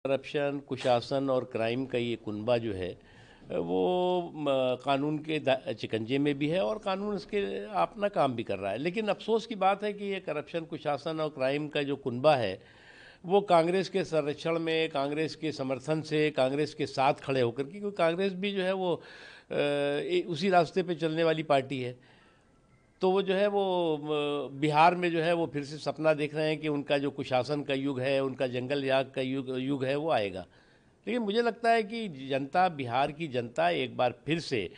Corruption, कुशासन और crime का ये कुनबा जो है वो कानून के शिकंजे में भी है और कानून इसके अपना काम भी कर रहा है। लेकिन अफसोस की बात है कि ये करप्शन, कुशासन और क्राइम का जो कुनबा है वो कांग्रेस के संरक्षण में, कांग्रेस के समर्थन से, कांग्रेस के साथ खड़े होकर के, क्योंकि कांग्रेस भी जो है वो उसी रास्ते पे चलने वाली पार्टी है। तो वो जो है वो बिहार में जो है वो फिर से सपना देख रहे हैं कि उनका जो कुशासन का युग है, उनका जंगल राज का युग है वो आएगा। लेकिन मुझे लगता है कि जनता, बिहार की जनता एक बार फिर से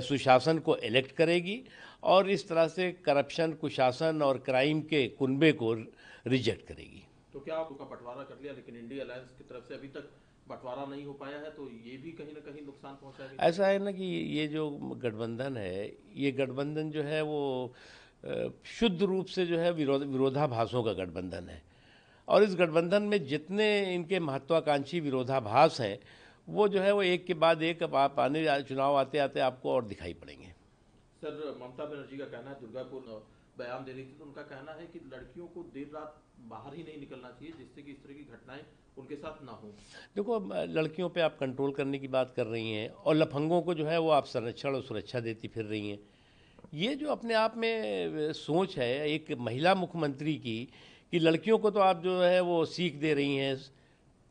सुशासन को इलेक्ट करेगी और इस तरह से करप्शन, कुशासन और क्राइम के कुनबे को रिजेक्ट करेगी। तो क्या आपका बंटवारा कर लिया, लेकिन इंडिया अलायंस की तरफ से अभी तक बंटवारा नहीं हो पाया है, तो ये भी कहीं ना कहीं नुकसान पहुंचाएगा? ऐसा है ना कि ये जो गठबंधन है, ये गठबंधन जो है वो शुद्ध रूप से जो है विरोधाभासों का गठबंधन है और इस गठबंधन में जितने इनके महत्वाकांक्षी विरोधाभास हैं वो जो है वो एक के बाद एक आने चुनाव आते आते आपको और दिखाई पड़ेंगे। सर, ममता बनर्जी का कहना है, दुर्गापुर बयान दे रही थी, तो उनका कहना है कि लड़कियों को देर रात बाहर ही नहीं निकलना चाहिए जिससे कि इस तरह की घटनाएं उनके साथ ना हो। देखो, लड़कियों पे आप कंट्रोल करने की बात कर रही हैं और लफंगों को जो है वो आप संरक्षण और सुरक्षा देती फिर रही हैं। ये जो अपने आप में सोच है एक महिला मुख्यमंत्री की कि लड़कियों को तो आप जो है वो सीख दे रही हैं,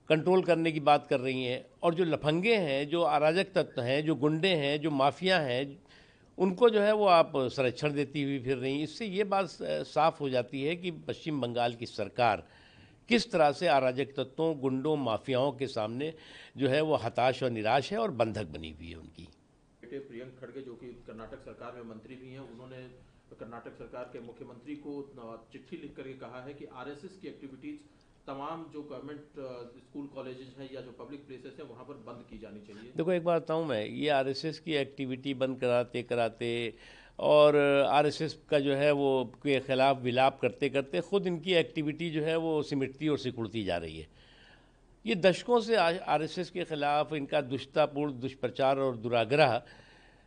कंट्रोल करने की बात कर रही हैं, और जो लफंगे हैं, जो अराजक तत्व हैं, जो गुंडे हैं, जो माफिया हैं, उनको जो है वो आप संरक्षण देती हुई फिर रही हैं। इससे ये बात साफ हो जाती है कि पश्चिम बंगाल की सरकार किस तरह से अराजक तत्वों, गुंडों, माफियाओं के सामने जो है वो हताश और निराश है और बंधक बनी हुई है उनकी। बेटे प्रियंक खड़गे जो कि कर्नाटक सरकार में मंत्री भी हैं, उन्होंने कर्नाटक सरकार के मुख्यमंत्री को चिट्ठी लिख करके कहा है कि आरएसएस की एक्टिविटीज तमाम जो गवर्नमेंट स्कूल कॉलेजेस हैं या जो पब्लिक प्लेसेस हैं वहाँ पर बंद की जानी चाहिए। देखो, एक बात बताऊँ मैं, ये आरएसएस की एक्टिविटी बंद कराते कराते और आरएसएस का जो है वो के खिलाफ विलाप करते करते खुद इनकी एक्टिविटी जो है वो सिमटती और सिकुड़ती जा रही है। ये दशकों से आरएसएस के खिलाफ इनका दुष्टतापूर्ण दुष्प्रचार और दुराग्रह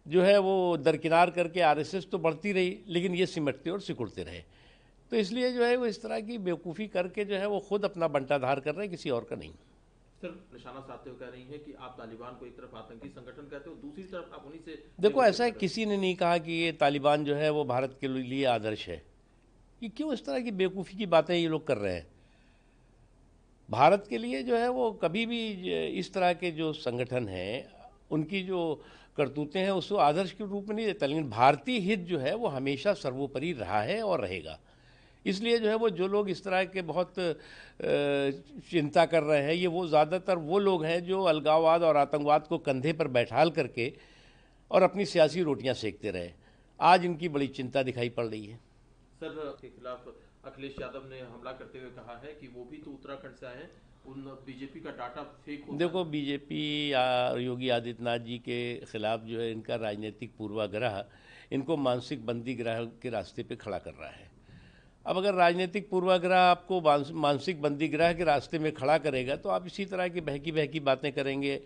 जो है वो दरकिनार करके आरएसएस तो बढ़ती रही, लेकिन ये सिमटते और सिकुड़ते रहे। तो इसलिए जो है वो इस तरह की बेवकूफ़ी करके जो है वो खुद अपना बंटाधार कर रहे हैं, किसी और का नहीं। सर, निशाना साधते हुए कह रही हैं कि आप तालिबान को एक तरफ आतंकी संगठन कहते हो, दूसरी तरफ आप उन्हीं से। देखो, ऐसा है, किसी ने नहीं कहा कि ये तालिबान जो है वो भारत के लिए आदर्श है। ये क्यों इस तरह की बेवकूफ़ी की बातें ये लोग कर रहे हैं? भारत के लिए जो है वो कभी भी इस तरह के जो संगठन हैं उनकी जो करतूतें हैं उसको आदर्श के रूप में नहीं देता, लेकिन भारतीय हित जो है वो हमेशा सर्वोपरि रहा है और रहेगा। इसलिए जो है वो जो लोग इस तरह के बहुत चिंता कर रहे हैं, ये वो ज़्यादातर वो लोग हैं जो अलगाववाद और आतंकवाद को कंधे पर बैठाल करके और अपनी सियासी रोटियां सेकते रहे। आज इनकी बड़ी चिंता दिखाई पड़ रही है। सर, के खिलाफ अखिलेश यादव ने हमला करते हुए कहा है कि वो भी तो उत्तराखंड से आए हैं, उन बीजेपी का डाटा फेक होता है। देखो, बीजेपी या योगी आदित्यनाथ जी के खिलाफ जो है इनका राजनीतिक पूर्वाग्रह इनको मानसिक बंदीगृह के रास्ते पे खड़ा कर रहा है। अब अगर राजनीतिक पूर्वाग्रह आपको मानसिक बंदीगृह के रास्ते में खड़ा करेगा तो आप इसी तरह की बहकी बहकी बातें करेंगे।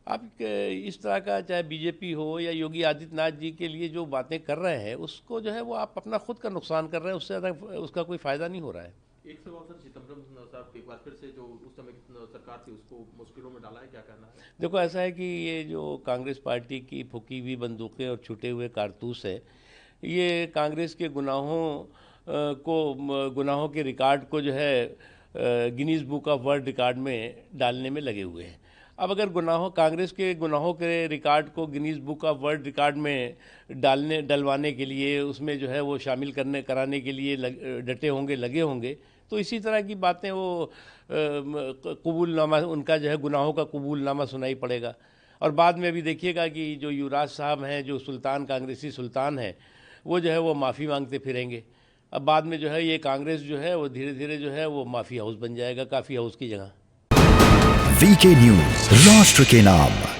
आप इस तरह का, चाहे बीजेपी हो या योगी आदित्यनाथ जी के लिए जो बातें कर रहे हैं उसको जो है वो आप अपना खुद का नुकसान कर रहे हैं, उससे ज़्यादा उसका कोई फ़ायदा नहीं हो रहा है। एक सवाल सर, चिदम्बरम साहब एक बार फिर से जो उस समय सरकार थी उसको मुश्किलों में डाला है, क्या कहना है? देखो, ऐसा है कि ये जो कांग्रेस पार्टी की फूकी हुई बंदूकें और छूटे हुए कारतूस है, ये कांग्रेस के गुनाहों के रिकॉर्ड को जो है Guinness book of world record में डालने में लगे हुए हैं। अब अगर कांग्रेस के गुनाहों के रिकॉर्ड को Guinness book of world record में डलवाने के लिए, उसमें जो है वो शामिल कराने के लिए डटे होंगे, लगे होंगे, तो इसी तरह की बातें वो कबूलनामा, उनका जो है गुनाहों का कबूलनामा सुनाई पड़ेगा। और बाद में अभी देखिएगा कि जो युवराज साहब हैं, जो सुल्तान, कांग्रेसी सुल्तान हैं, वो जो है वो माफ़ी मांगते फिरेंगे। अब बाद में जो है ये कांग्रेस जो है वो धीरे धीरे जो है वो माफी हाउस बन जाएगा, काफ़ी हाउस की जगह। वीके न्यूज, राष्ट्र के नाम।